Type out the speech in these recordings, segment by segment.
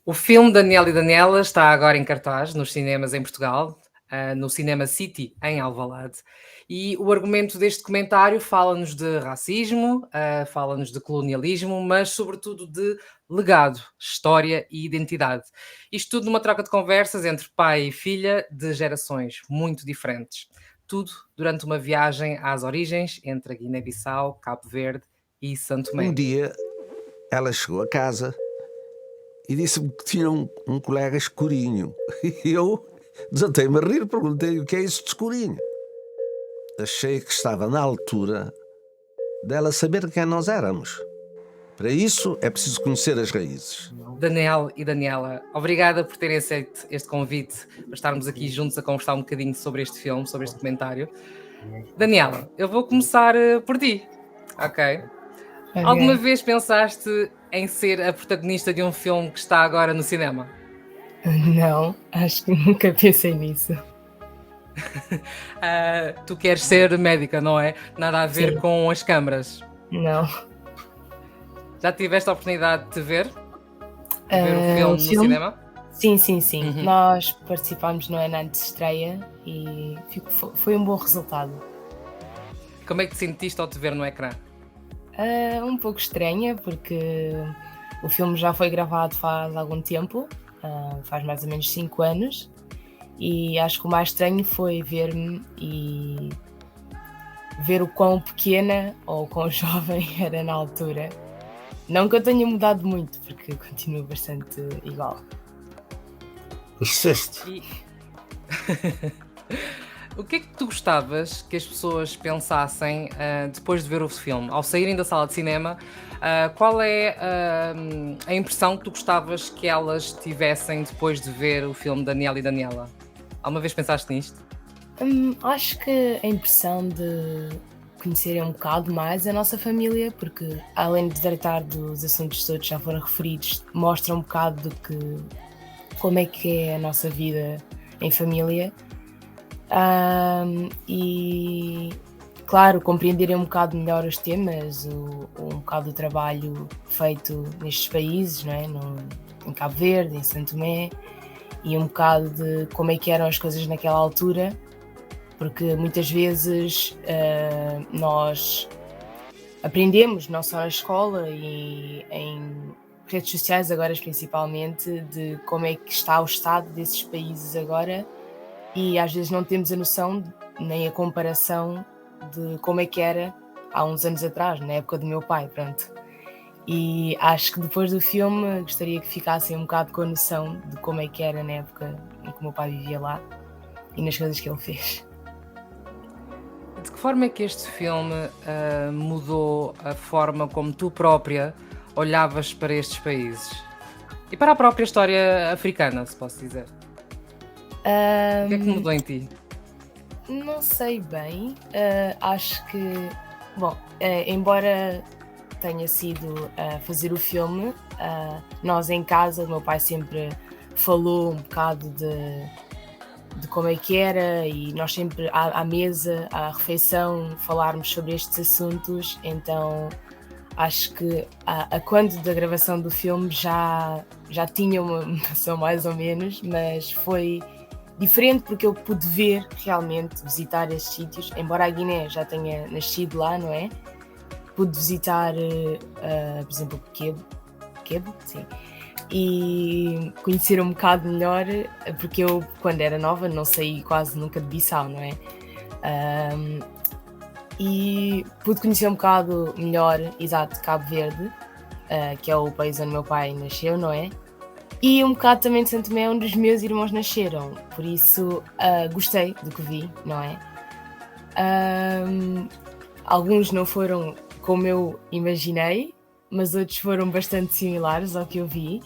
O filme Daniel e Daniela está agora em cartaz nos cinemas em Portugal, no Cinema City, em Alvalade. E o argumento deste documentário fala-nos de racismo, fala-nos de colonialismo, mas sobretudo de legado, história e identidade. Isto tudo numa troca de conversas entre pai e filha de gerações muito diferentes. Tudo durante uma viagem às origens entre a Guiné-Bissau, Cabo Verde e Santo Um Tomé. dia ela chegou a casa e disse-me que tinha um colega escurinho. E eu desatei-me a rir, perguntei o que é isso de escurinho. Achei que estava na altura dela saber quem nós éramos. Para isso é preciso conhecer as raízes. Daniel e Daniela, obrigada por terem aceito este convite para estarmos aqui juntos a conversar um bocadinho sobre este filme, sobre este documentário. Daniela, eu vou começar por ti, ok? Alguma Ok. vez pensaste em ser a protagonista de um filme que está agora no cinema? Não, acho que nunca pensei nisso. Tu queres ser médica, não é? Nada a ver Sim, com as câmaras. não. Já tiveste a oportunidade de ver? De ver o O filme no filme? cinema? Sim, sim, sim. Uhum. Nós participámos no ENA de estreia e foi um bom resultado. Como é que te sentiste ao te ver no ecrã? Um pouco estranha, porque o filme já foi gravado faz algum tempo, faz mais ou menos 5 anos, e acho que o mais estranho foi ver-me e ver o quão pequena ou o quão jovem era na altura. Não que eu tenha mudado muito, porque continuo bastante igual. Disseste? E o que é que tu gostavas que as pessoas pensassem depois de ver o filme? Ao saírem da sala de cinema, qual é a impressão que tu gostavas que elas tivessem depois de ver o filme Daniel e Daniela? Alguma vez pensaste nisto? Acho que a impressão de conhecerem um bocado mais a nossa família, porque além de tratar dos assuntos todos que já foram referidos, mostra um bocado como é que é a nossa vida em família. E claro, compreenderem um bocado melhor os temas, um bocado do trabalho feito nestes países, não é? Em Cabo Verde, em Santo Tomé, e um bocado de como é que eram as coisas naquela altura, porque muitas vezes nós aprendemos, não só na escola e em redes sociais agora principalmente, de como é que está o estado desses países agora, e às vezes não temos a noção nem a comparação de como é que era há uns anos atrás, na época do meu pai, pronto. E acho que depois do filme gostaria que ficassem um bocado com a noção de como é que era na época em que o meu pai vivia lá e nas coisas que ele fez. De que forma é que este filme mudou a forma como tu própria olhavas para estes países? E para a própria história africana, se posso dizer. O que é que Ahm, mudou em ti? não sei bem, acho que, bom, embora tenha sido a fazer o filme, nós em casa, o meu pai sempre falou um bocado de como é que era, e nós sempre à mesa, à refeição, falarmos sobre estes assuntos, então acho que a quando da gravação do filme já tinha uma noção mais ou menos, mas foi diferente porque eu pude ver realmente, visitar esses sítios, embora a Guiné já tenha nascido lá, não é? Pude visitar, por exemplo, Quebo, sim, e conhecer um bocado melhor, porque eu, quando era nova, não saí quase nunca de Bissau, não é? Ahm, e pude conhecer um bocado melhor, exato, Cabo Verde, que é o país onde meu pai nasceu, não é? E um bocado também de Santo Tomé, onde os meus irmãos nasceram, por isso gostei do que vi, não é? Ahm, alguns não foram como eu imaginei, mas outros foram bastante similares ao que eu vi.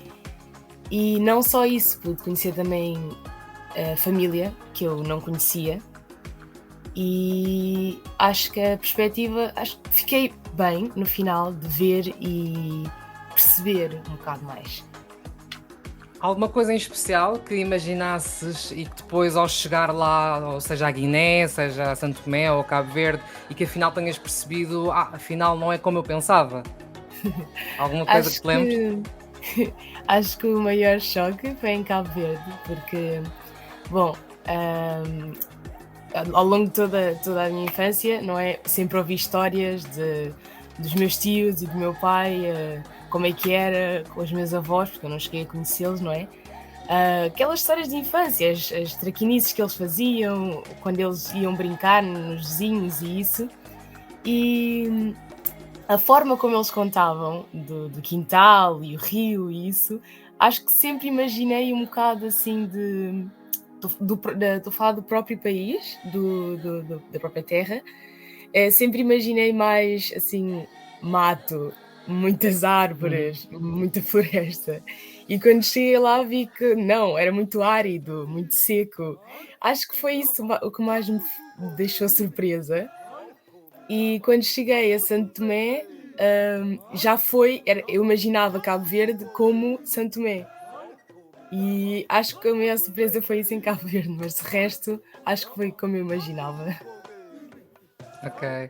E não só isso, pude conhecer também a família que eu não conhecia, e acho que a perspectiva, acho que fiquei bem no final de ver e perceber um bocado mais. Alguma coisa em especial que imaginasses e que depois ao chegar lá, ou seja a Guiné, seja a Santo Tomé ou Cabo Verde, e que afinal tenhas percebido, afinal não é como eu pensava? Alguma coisa que Acho te lembres? Acho que o maior choque foi em Cabo Verde, porque, bom, ahm, ao longo de toda a minha infância, não é? Sempre ouvi histórias dos meus tios e do meu pai, como é que era com os meus avós, porque eu não cheguei a conhecê-los, não é? Aquelas histórias de infância, as traquinices que eles faziam, quando eles iam brincar nos vizinhos e isso. E a forma como eles contavam do quintal e o rio e isso, acho que sempre imaginei um bocado assim de. Estou a falar do próprio país, da própria terra. Sempre imaginei mais assim, mato, muitas Uhum. árvores, muita floresta. E quando cheguei lá vi que não, era muito árido, muito seco. Acho que foi isso o que mais me deixou surpresa. E quando cheguei a Santo Tomé, já foi, eu imaginava Cabo Verde como Santo Tomé. E acho que a maior surpresa foi isso em Cabo Verde, mas de resto acho que foi como eu imaginava. Ok.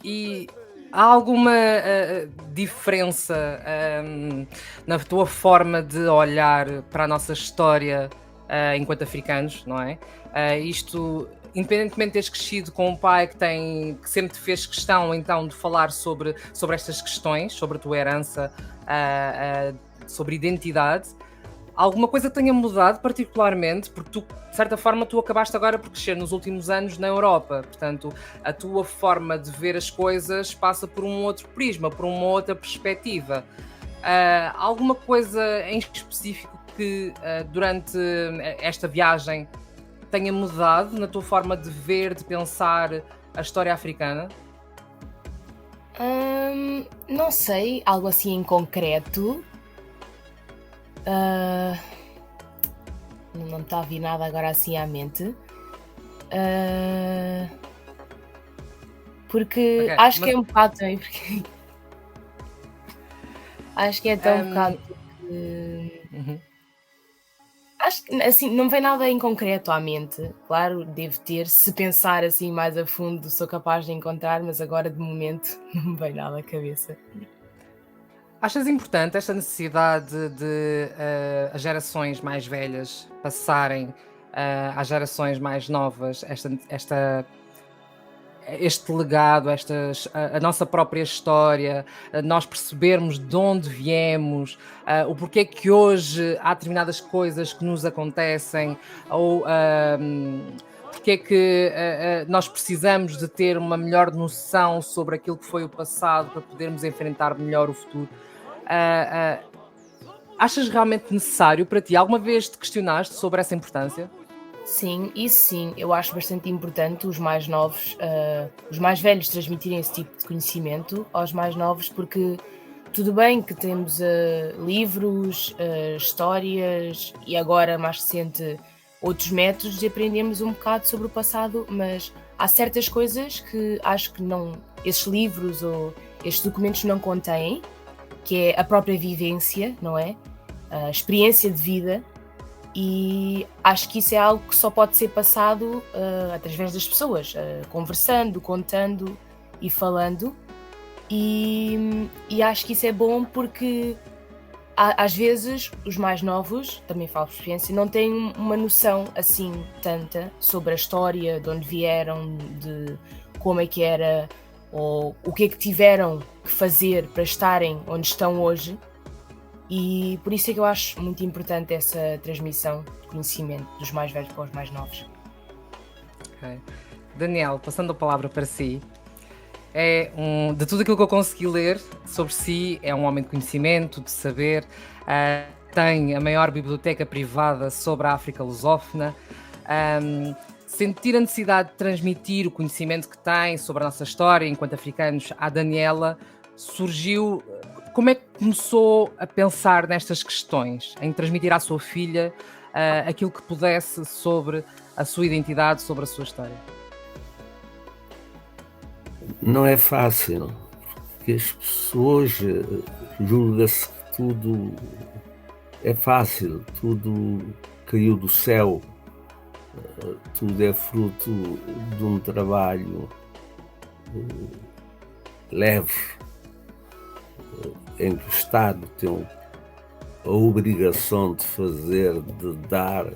E há alguma diferença na tua forma de olhar para a nossa história enquanto africanos, não é? Isto, independentemente de teres crescido com um pai que sempre te fez questão então de falar sobre estas questões, sobre a tua herança, sobre identidade. Alguma coisa tenha mudado particularmente, porque tu, de certa forma, tu acabaste agora por crescer nos últimos anos na Europa, portanto, a tua forma de ver as coisas passa por um outro prisma, por uma outra perspectiva. Alguma coisa em específico que durante esta viagem tenha mudado na tua forma de ver, de pensar a história africana? Não sei, algo assim em concreto. Ah, não está a vir nada agora assim à mente. Ah, porque Ok, acho que mas é um bocado também, porque acho que é tão um bocado hum, porque uhum. acho que assim, não me vem nada em concreto à mente. Claro, devo ter, se pensar assim mais a fundo, sou capaz de encontrar, mas agora de momento não me vem nada à cabeça. Achas importante esta necessidade de as gerações mais velhas passarem às gerações mais novas este legado, a nossa própria história, nós percebermos de onde viemos, o porquê que hoje há determinadas coisas que nos acontecem, ou porque é que nós precisamos de ter uma melhor noção sobre aquilo que foi o passado para podermos enfrentar melhor o futuro. Ah, achas realmente necessário para ti? Alguma vez te questionaste sobre essa importância? Sim, isso sim, eu acho bastante importante os mais novos, os mais velhos transmitirem esse tipo de conhecimento aos mais novos, porque tudo bem que temos livros, histórias e agora, mais recente, outros métodos de aprendermos um bocado sobre o passado, mas há certas coisas que acho que não, esses livros ou estes documentos não contêm, que é a própria vivência, não é? A experiência de vida e acho que isso é algo que só pode ser passado através das pessoas, conversando, contando e falando. E acho que isso é bom porque às vezes os mais novos, também falo por experiência, não têm uma noção assim tanta sobre a história, de onde vieram, de como é que era, ou o que é que tiveram que fazer para estarem onde estão hoje. E por isso é que eu acho muito importante essa transmissão de conhecimento dos mais velhos para os mais novos. Ok. Daniel, passando a palavra para si, de tudo aquilo que eu consegui ler sobre si, é um homem de conhecimento, de saber, tem a maior biblioteca privada sobre a África lusófona. Sentir a necessidade de transmitir o conhecimento que tem sobre a nossa história enquanto africanos à Daniela surgiu. Como é que começou a pensar nestas questões, em transmitir à sua filha aquilo que pudesse sobre a sua identidade, sobre a sua história? Não é fácil, porque as pessoas julga-se que tudo é fácil, tudo caiu do céu, tudo é fruto de um trabalho leve, em que o Estado tem a obrigação de fazer, de dar,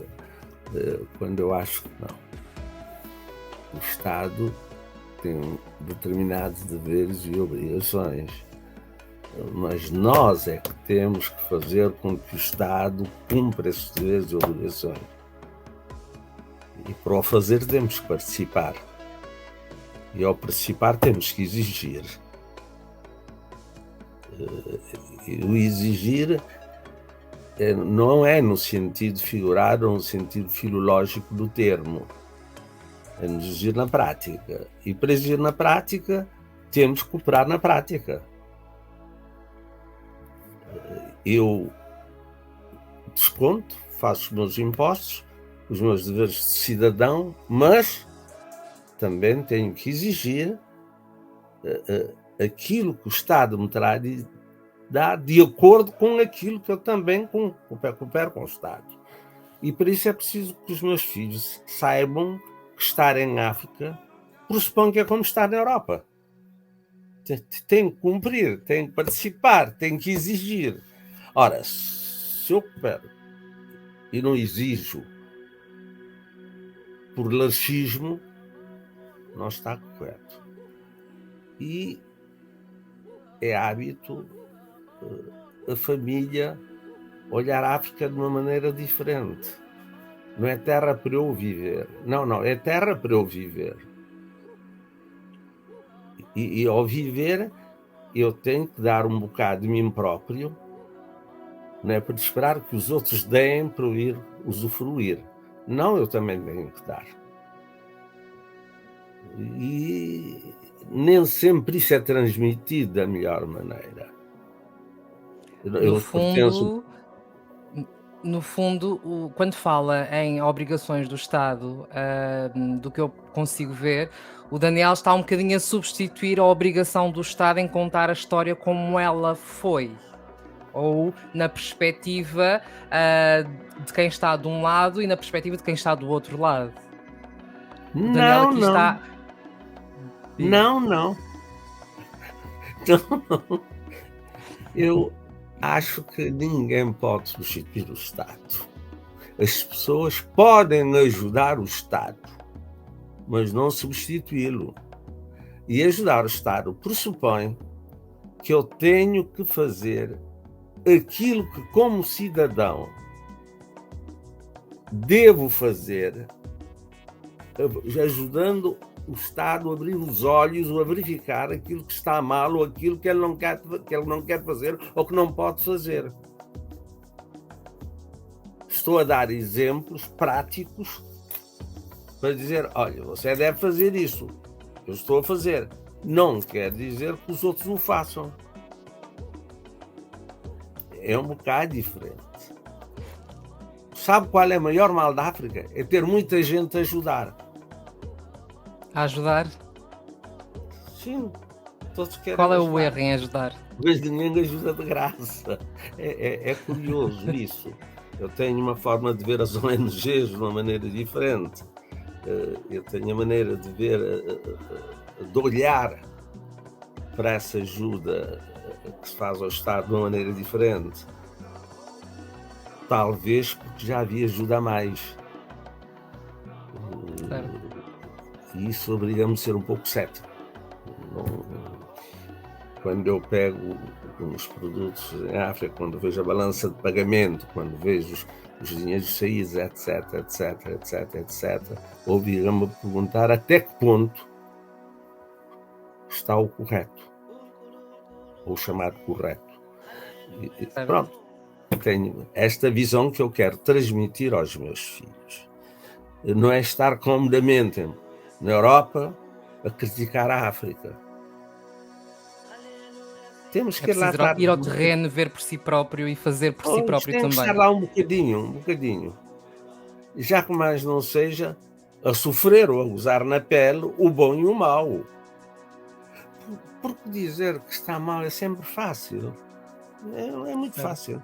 quando eu acho que não. O Estado tem determinados deveres e obrigações, mas nós é que temos que fazer com que o Estado cumpra esses deveres e obrigações. E para o fazer temos que participar. E ao participar temos que exigir. E o exigir não é no sentido figurado ou no sentido filológico do termo. É nos exigir na prática. E para exigir na prática, temos que cooperar na prática. Eu desconto, faço os meus impostos, os meus deveres de cidadão, mas também tenho que exigir aquilo que o Estado me terá de dar de acordo com aquilo que eu também coopero com o Estado. E para isso é preciso que os meus filhos saibam que estar em África pressupõe que é como estar na Europa. Tem que cumprir, tem que participar, tem que exigir. Ora, se eu coopero e não exijo por laxismo, não está correto. E é hábito a família olhar a África de uma maneira diferente. Não é terra para eu viver. Não, é terra para eu viver. E ao viver, eu tenho que dar um bocado de mim próprio, não é para esperar que os outros deem para eu ir usufruir. Não, eu também tenho que dar. E nem sempre isso é transmitido da melhor maneira. No fundo, quando fala em obrigações do Estado, do que eu consigo ver, o Daniel está um bocadinho a substituir a obrigação do Estado em contar a história como ela foi, ou na perspectiva de quem está de um lado e na perspectiva de quem está do outro lado. O Daniel aqui está... Não. Eu acho que ninguém pode substituir o Estado. As pessoas podem ajudar o Estado, mas não substituí-lo. E ajudar o Estado pressupõe que eu tenho que fazer aquilo que, como cidadão, devo fazer, ajudando o Estado a abrir os olhos ou a verificar aquilo que está mal ou aquilo que ele não quer fazer ou que não pode fazer. Estou a dar exemplos práticos para dizer, olha, você deve fazer isso. Eu estou a fazer. Não quer dizer que os outros o façam. É um bocado diferente. Sabe qual é o maior mal da África? É ter muita gente a ajudar. A ajudar? Sim, todos querem. Qual é o erro em ajudar? Mas ninguém ajuda de graça. É curioso isso. Eu tenho uma forma de ver as ONGs de uma maneira diferente. Eu tenho a maneira de ver, de olhar para essa ajuda que se faz ao Estado de uma maneira diferente. Talvez porque já havia ajuda a mais. E isso obriga-me a ser um pouco cético. Quando eu pego uns produtos em África, quando vejo a balança de pagamento, quando vejo os dinheiros saídos, etc., obriga-me a perguntar até que ponto está o correto, ou o chamado correto. E pronto, tenho esta visão que eu quero transmitir aos meus filhos. Não é estar comodamente na Europa a criticar a África. Temos que ir ao terreno, ver por si próprio e fazer por si próprio também. Estar lá um bocadinho. Já que mais não seja a sofrer ou a gozar na pele o bom e o mau. Porque dizer que está mal é sempre fácil. É muito fácil.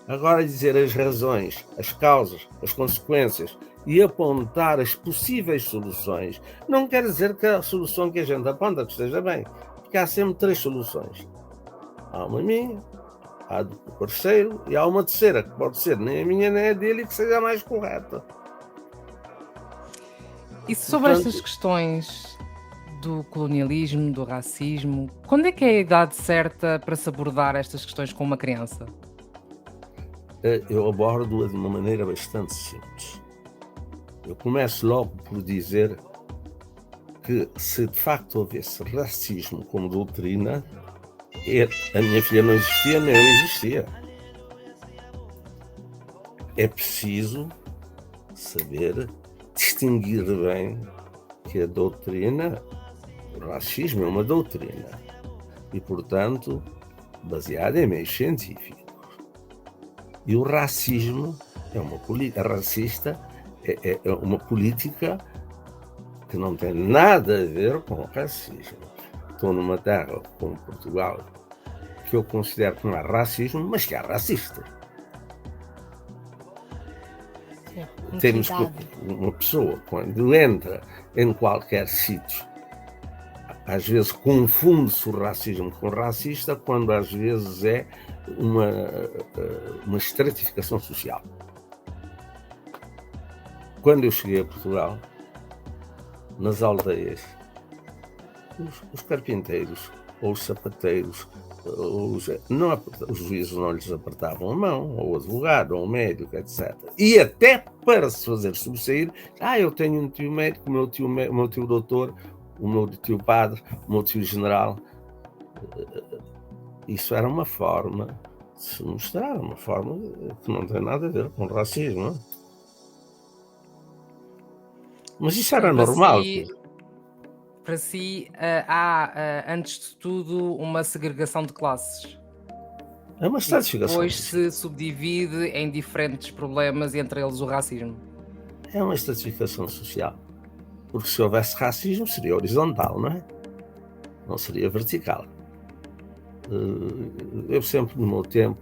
Agora dizer as razões, as causas, as consequências e apontar as possíveis soluções não quer dizer que a solução que a gente aponta esteja bem. Porque há sempre 3 soluções. Há uma minha, há do parceiro, e há uma terceira, que pode ser nem a minha nem a dele, e que seja a mais correta. E sobre estas questões do colonialismo, do racismo, quando é que é a idade certa para se abordar estas questões com uma criança? Eu abordo-a de uma maneira bastante simples. Eu começo logo por dizer que, se de facto houvesse racismo como doutrina, a minha filha não existia, nem eu existia. É preciso saber distinguir bem que a doutrina, o racismo é uma doutrina e, portanto, baseada em meios científicos. E o racismo é uma política racista, é uma política que não tem nada a ver com o racismo. Estou numa terra como Portugal, que eu considero que não há racismo, mas que há racista. Temos uma pessoa, quando entra em qualquer sítio, às vezes confunde-se o racismo com racista, quando às vezes é uma estratificação social. Quando eu cheguei a Portugal, nas aldeias, os carpinteiros, ou os sapateiros, os juízes não lhes apertavam a mão, ou o advogado, ou o médico, etc. E até para se fazer sobressair, eu tenho um tio médico, o meu tio doutor, o meu tio padre, o meu tio general. Isso era uma forma de se mostrar, uma forma que não tem nada a ver com racismo. Não? Mas isso era normal. Para si, há, antes de tudo, uma segregação de classes. É uma estratificação. Depois se subdivide em diferentes problemas, entre eles o racismo. É uma estratificação social. Porque se houvesse racismo, seria horizontal, não é? Não seria vertical. Eu sempre, no meu tempo,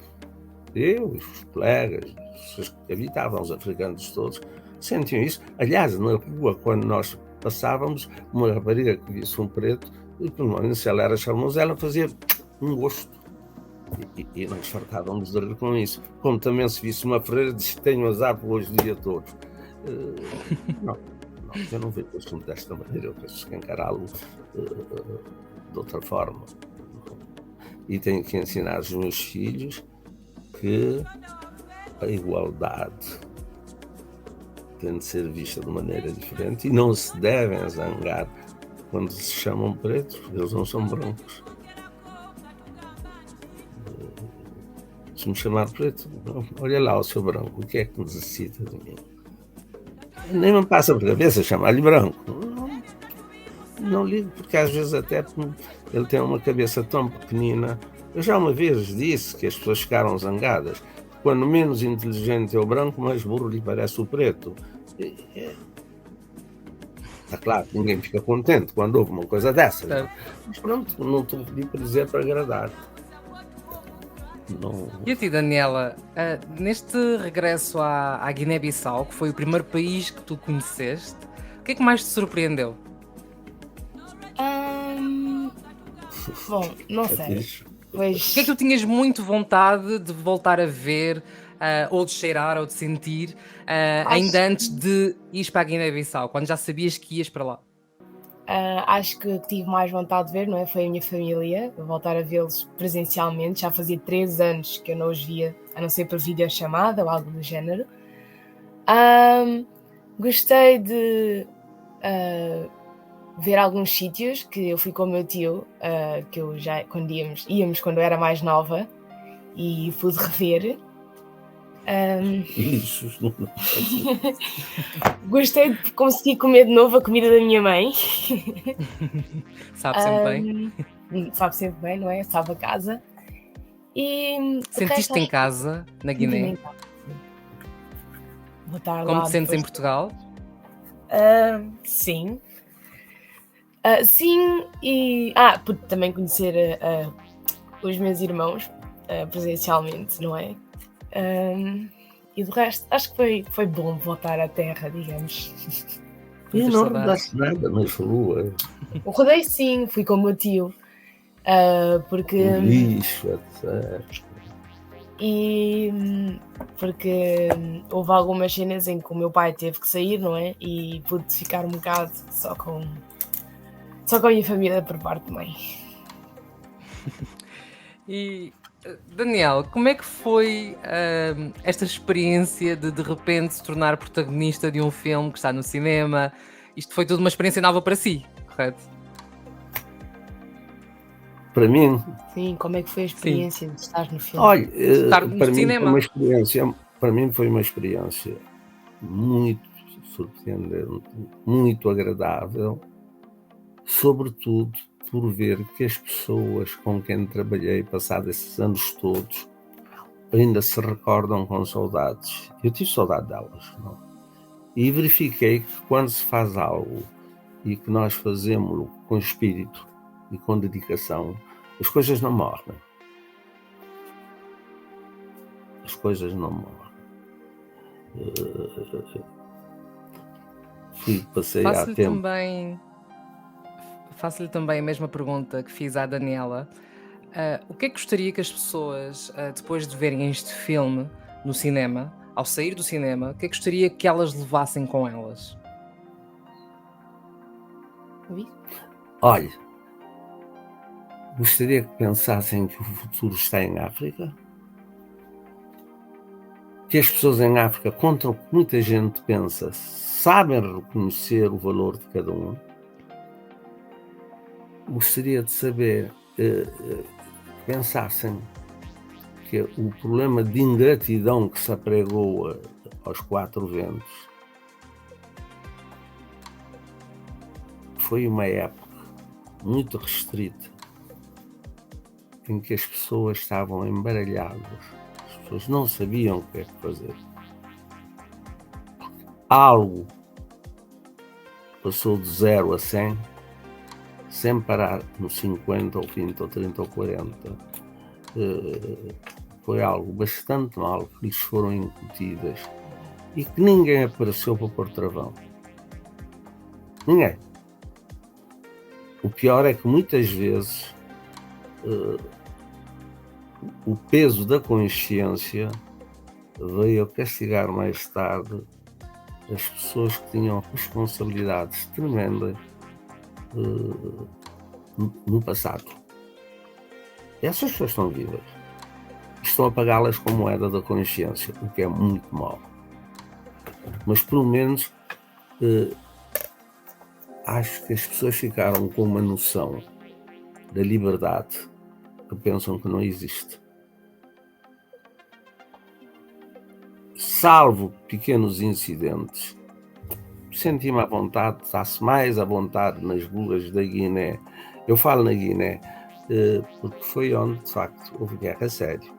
eu e os colegas, as pessoas que habitavam, os africanos todos, sentiam isso. Aliás, na rua, quando nós passávamos, uma rapariga que visse um preto, e pelo se ela era charmosa, ela fazia um gosto. E nós fartávamos de rir com isso. Como também se visse uma freira, disse: tenho azar por hoje o dia todo. Não, eu não vejo o assunto desta maneira, eu penso que encará-lo de outra forma. E tenho que ensinar aos meus filhos que a igualdade tem de ser vista de maneira diferente e não se devem zangar quando se chamam pretos, porque eles não são brancos. Se me chamar preto, olha lá o seu branco, o que é que necessita de mim? Nem me passa por cabeça chamar-lhe branco. Não ligo, porque às vezes até ele tem uma cabeça tão pequenina. Eu já uma vez disse que as pessoas ficaram zangadas. Quando menos inteligente é o branco, mais burro lhe parece o preto. Está claro, ninguém fica contente quando ouve uma coisa dessa. Não? Mas pronto, não estou a pedir para dizer para agradar. Não. E a ti, Daniela, neste regresso à Guiné-Bissau, que foi o primeiro país que tu conheceste, o que é que mais te surpreendeu? Bom, não sei. Pois... O que é que tu tinhas muito vontade de voltar a ver, ou de cheirar, ou de sentir, ainda antes de ires para a Guiné-Bissau, quando já sabias que ias para lá? Acho que tive mais vontade de ver, não é? Foi a minha família, voltar a vê-los presencialmente. Já fazia 3 anos que eu não os via, a não ser por videochamada ou algo do género. Gostei de ver alguns sítios que eu fui com o meu tio, que eu já quando íamos quando eu era mais nova, e pude rever. Gostei de conseguir comer de novo a comida da minha mãe. Sabe sempre bem. Sabe sempre bem, não é? Sabe a casa. E sentiste em casa, na Guiné? Como te sentes em Portugal? Sim. Sim, e pude também conhecer os meus irmãos presencialmente, não é? E do resto, acho que foi bom voltar à terra, digamos. E não rodaste nada nas ruas? Eu rodei sim, fui com o meu tio, porque... O lixo, etc. E porque houve algumas cenas em que o meu pai teve que sair, não é? E pude ficar um bocado só com a minha família por parte de mãe. E Daniel, como é que foi esta experiência de repente se tornar protagonista de um filme que está no cinema? Isto foi tudo uma experiência nova para si, correto? Para mim, Sim, como é que foi a experiência de estar no filme? olha, Estar no para mim foi cinema. uma experiência, para mim foi uma experiência muito surpreendente, muito agradável, sobretudo por ver que as pessoas com quem trabalhei passados esses anos todos ainda se recordam com saudades. Eu tive saudade delas, não? E verifiquei que quando se faz algo e que nós fazemos com espírito e com dedicação, as coisas não morrem. As coisas não morrem. Passei há Faço-lhe tempo. também a mesma pergunta que fiz à Daniela. O que é que gostaria que as pessoas, depois de verem este filme no cinema, ao sair do cinema, o que é que gostaria que elas levassem com elas? Oui? Olha, gostaria que pensassem que o futuro está em África, que as pessoas em África, contra o que muita gente pensa, sabem reconhecer o valor de cada um. Gostaria de saber, pensassem que o problema de ingratidão que se apregou aos quatro ventos foi uma época muito restrita em que as pessoas estavam embaralhadas, as pessoas não sabiam o que é que fazer. Algo passou de 0 a 100 sem parar nos 50 ou 20 ou 30 ou 40. Foi algo bastante mal que lhes foram incutidas e que ninguém apareceu para pôr travão. Ninguém. O pior é que muitas vezes o peso da consciência veio a castigar mais tarde as pessoas que tinham responsabilidades tremendas no passado. Essas pessoas estão vivas. Estão a pagá-las com moeda da consciência, o que é muito mau. Mas pelo menos acho que as pessoas ficaram com uma noção da liberdade que pensam que não existe. Salvo pequenos incidentes, senti-me à vontade, está-se mais à vontade nas ruas da Guiné. Eu falo na Guiné porque foi onde, de facto, houve guerra a sério.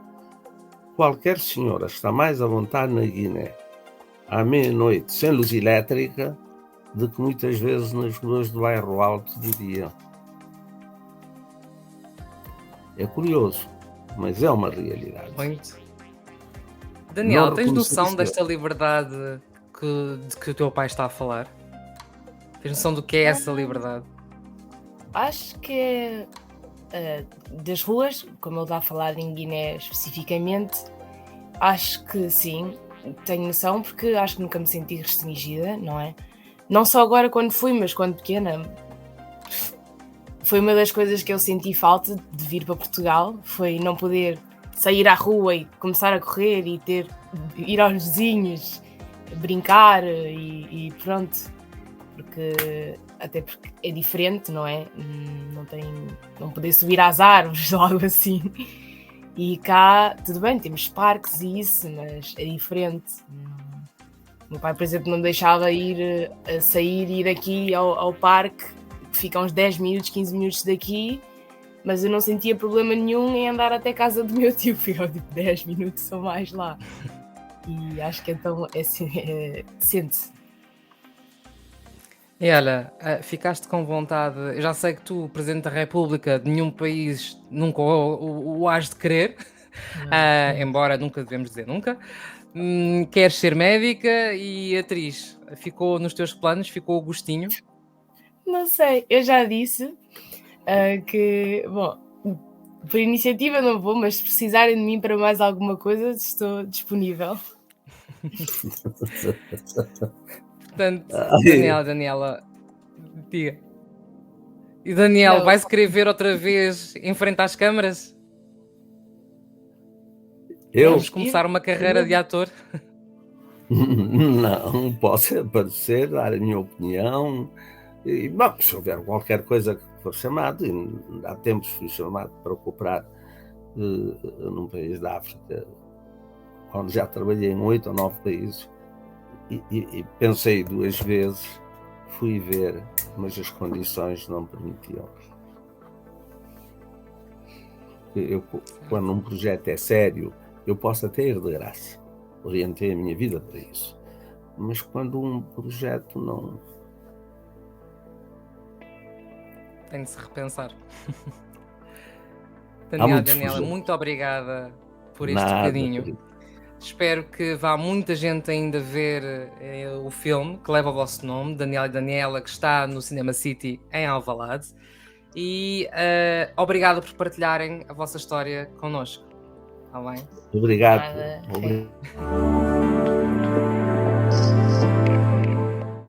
Qualquer senhora está mais à vontade na Guiné, à meia-noite, sem luz elétrica, do que muitas vezes nas ruas do bairro alto de dia. É curioso, mas é uma realidade. Muito. Daniel, Não tens noção reconheci desta liberdade de que o teu pai está a falar? Tens noção do que é essa liberdade? Acho que das ruas, como ele está a falar em Guiné especificamente, acho que sim, tenho noção, porque acho que nunca me senti restringida, não é? Não só agora quando fui, mas quando pequena. Foi uma das coisas que eu senti falta de vir para Portugal, foi não poder sair à rua e começar a correr e ir aos vizinhos, brincar e pronto, até porque é diferente, não é? Não poder subir às árvores ou algo assim. E cá, tudo bem, temos parques e isso, mas é diferente. O meu pai, por exemplo, não deixava sair e ir aqui ao parque, que fica uns 10 minutos, 15 minutos daqui, mas eu não sentia problema nenhum em andar até a casa do meu tio, ficava tipo 10 minutos ou mais lá. E acho que então sente-se. E olha, ficaste com vontade. Eu já sei que tu, Presidente da República, de nenhum país nunca o has de querer, embora nunca devemos dizer nunca. Queres ser médica e atriz? Ficou nos teus planos? Ficou o gostinho? Não sei, eu já disse que, bom, por iniciativa não vou, mas se precisarem de mim para mais alguma coisa, estou disponível. Portanto, Daniela, diga. E Daniel, Não. vai-se querer ver outra vez em frente às câmaras? Vamos começar uma carreira de ator? Não, posso aparecer, dar a minha opinião. E, bom, se houver qualquer coisa que for chamado, e há tempos fui chamado para cooperar num país da África, onde já trabalhei em 8 ou 9 países, e pensei 2 vezes, fui ver, mas as condições não permitiam. Quando um projeto é sério, eu posso até ir de graça, orientei a minha vida para isso, mas quando um projeto não... Tem de se repensar. muitos Daniela, projetos. muito obrigada por este Nada, bocadinho. querido. Espero que vá muita gente ainda ver o filme que leva o vosso nome, Daniel e Daniela, que está no Cinema City em Alvalade. E obrigado por partilharem a vossa história connosco. Está bem? Obrigado. Nada. Obrigado.